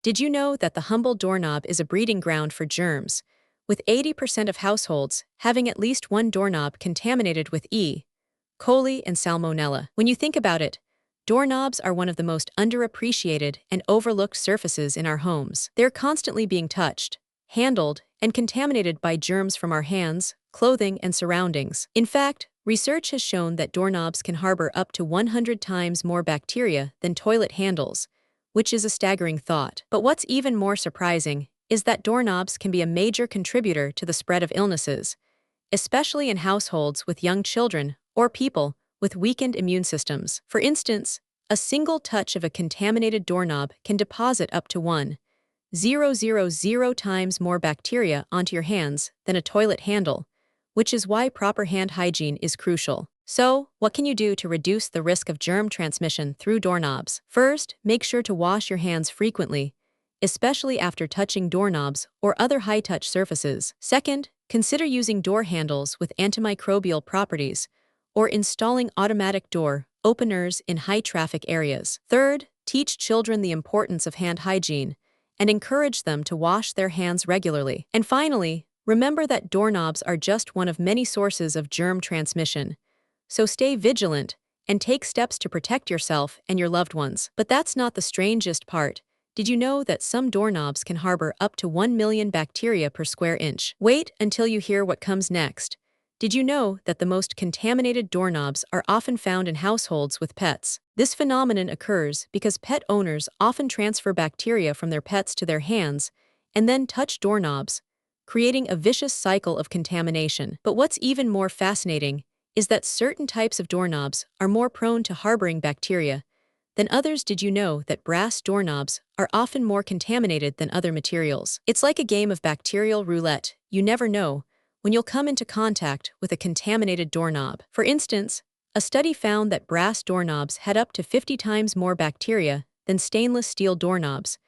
Did you know that the humble doorknob is a breeding ground for germs, with 80% of households having at least one doorknob contaminated with E. coli and salmonella? When you think about it, doorknobs are one of the most underappreciated and overlooked surfaces in our homes. They're constantly being touched, handled, and contaminated by germs from our hands, clothing, and surroundings. In fact, research has shown that doorknobs can harbor up to 100 times more bacteria than toilet handles, which is a staggering thought. But what's even more surprising is that doorknobs can be a major contributor to the spread of illnesses, especially in households with young children or people with weakened immune systems. For instance, a single touch of a contaminated doorknob can deposit up to 1,000 times more bacteria onto your hands than a toilet handle, which is why proper hand hygiene is crucial. So, what can you do to reduce the risk of germ transmission through doorknobs? First, make sure to wash your hands frequently, especially after touching doorknobs or other high-touch surfaces. Second, consider using door handles with antimicrobial properties or installing automatic door openers in high-traffic areas. Third, teach children the importance of hand hygiene and encourage them to wash their hands regularly. And finally, remember that doorknobs are just one of many sources of germ transmission. So stay vigilant and take steps to protect yourself and your loved ones. But that's not the strangest part. Did you know that some doorknobs can harbor up to 1 million bacteria per square inch? Wait until you hear what comes next. Did you know that the most contaminated doorknobs are often found in households with pets? This phenomenon occurs because pet owners often transfer bacteria from their pets to their hands and then touch doorknobs, creating a vicious cycle of contamination. But what's even more fascinating is that certain types of doorknobs are more prone to harboring bacteria than others. Did you know that brass doorknobs are often more contaminated than other materials? It's like a game of bacterial roulette. You never know when you'll come into contact with a contaminated doorknob. For instance, a study found that brass doorknobs had up to 50 times more bacteria than stainless steel doorknobs,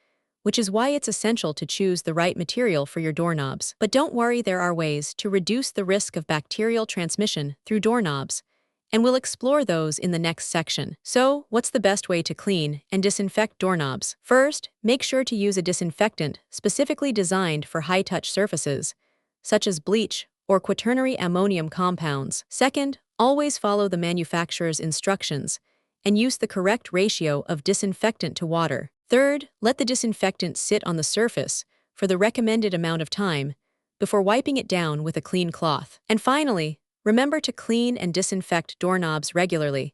which is why it's essential to choose the right material for your doorknobs. But don't worry, there are ways to reduce the risk of bacterial transmission through doorknobs, and we'll explore those in the next section. So, what's the best way to clean and disinfect doorknobs? First, make sure to use a disinfectant specifically designed for high-touch surfaces, such as bleach or quaternary ammonium compounds. Second, always follow the manufacturer's instructions and use the correct ratio of disinfectant to water. Third, let the disinfectant sit on the surface for the recommended amount of time before wiping it down with a clean cloth. And finally, remember to clean and disinfect doorknobs regularly,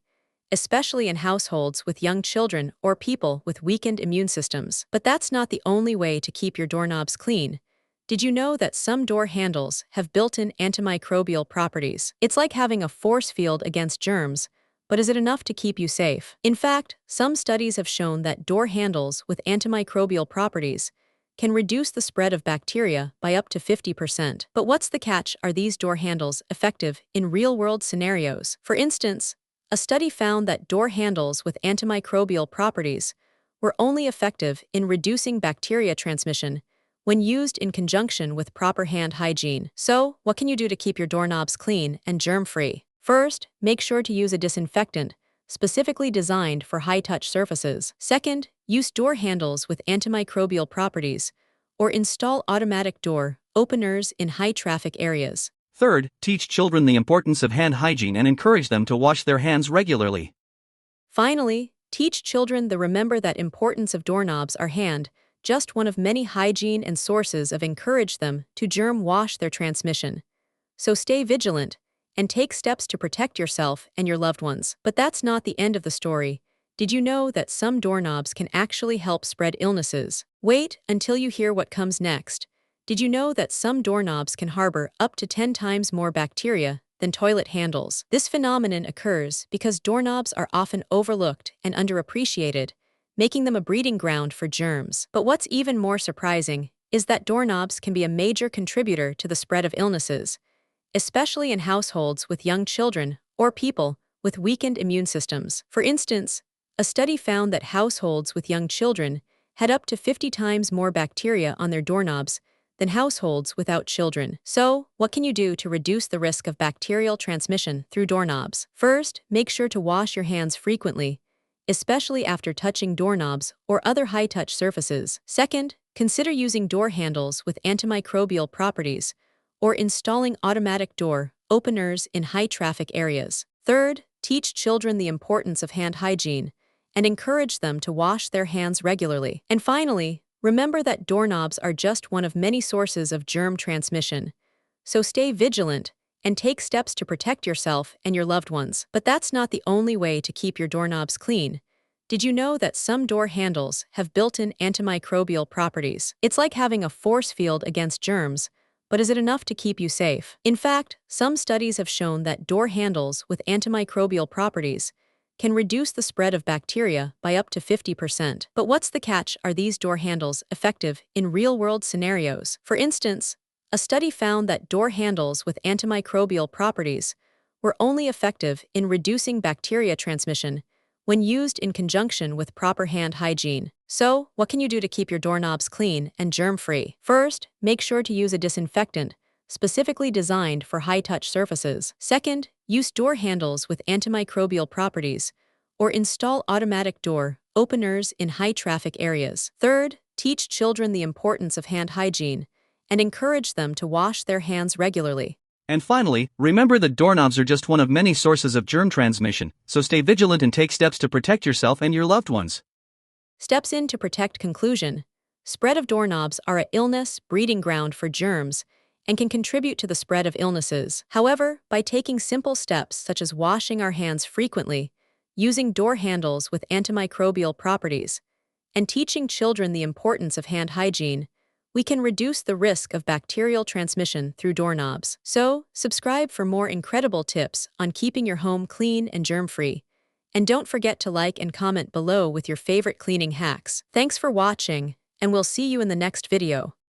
especially in households with young children or people with weakened immune systems. But that's not the only way to keep your doorknobs clean. Did you know that some door handles have built-in antimicrobial properties? It's like having a force field against germs, but is it enough to keep you safe? In fact, some studies have shown that door handles with antimicrobial properties can reduce the spread of bacteria by up to 50%. But what's the catch? Are these door handles effective in real-world scenarios? For instance, a study found that door handles with antimicrobial properties were only effective in reducing bacteria transmission when used in conjunction with proper hand hygiene. So, what can you do to keep your doorknobs clean and germ-free? First, make sure to use a disinfectant specifically designed for high-touch surfaces. Second, use door handles with antimicrobial properties or install automatic door openers in high-traffic areas. Third, teach children the importance of hand hygiene and encourage them to wash their hands regularly. Finally, teach children the remember that importance of doorknobs are hand, just one of many hygiene and sources of encourage them to germ wash their transmission. So stay vigilant and take steps to protect yourself and your loved ones. But that's not the end of the story. Did you know that some doorknobs can actually help spread illnesses? Wait until you hear what comes next. Did you know that some doorknobs can harbor up to 10 times more bacteria than toilet handles? This phenomenon occurs because doorknobs are often overlooked and underappreciated, making them a breeding ground for germs. But what's even more surprising is that doorknobs can be a major contributor to the spread of illnesses, especially in households with young children or people with weakened immune systems. For instance, a study found that households with young children had up to 50 times more bacteria on their doorknobs than households without children. So, what can you do to reduce the risk of bacterial transmission through doorknobs? First, make sure to wash your hands frequently, especially after touching doorknobs or other high-touch surfaces. Second, consider using door handles with antimicrobial properties or installing automatic door openers in high-traffic areas. Third, teach children the importance of hand hygiene and encourage them to wash their hands regularly. And finally, remember that doorknobs are just one of many sources of germ transmission, so stay vigilant and take steps to protect yourself and your loved ones. But that's not the only way to keep your doorknobs clean. Did you know that some door handles have built-in antimicrobial properties? It's like having a force field against germs, but is it enough to keep you safe? In fact, some studies have shown that door handles with antimicrobial properties can reduce the spread of bacteria by up to 50%. But what's the catch? Are these door handles effective in real-world scenarios? For instance, a study found that door handles with antimicrobial properties were only effective in reducing bacteria transmission when used in conjunction with proper hand hygiene. So, what can you do to keep your doorknobs clean and germ-free? First, make sure to use a disinfectant specifically designed for high-touch surfaces. Second, use door handles with antimicrobial properties or install automatic door openers in high-traffic areas. Third, teach children the importance of hand hygiene and encourage them to wash their hands regularly. And finally, remember that doorknobs are just one of many sources of germ transmission, so stay vigilant and take steps to protect yourself and your loved ones. Steps in to protect. Conclusion: spread of doorknobs are an illness breeding ground for germs and can contribute to the spread of illnesses. However, by taking simple steps such as washing our hands frequently, using door handles with antimicrobial properties, and teaching children the importance of hand hygiene, we can reduce the risk of bacterial transmission through doorknobs. So, subscribe for more incredible tips on keeping your home clean and germ-free. And don't forget to like and comment below with your favorite cleaning hacks. Thanks for watching, and we'll see you in the next video.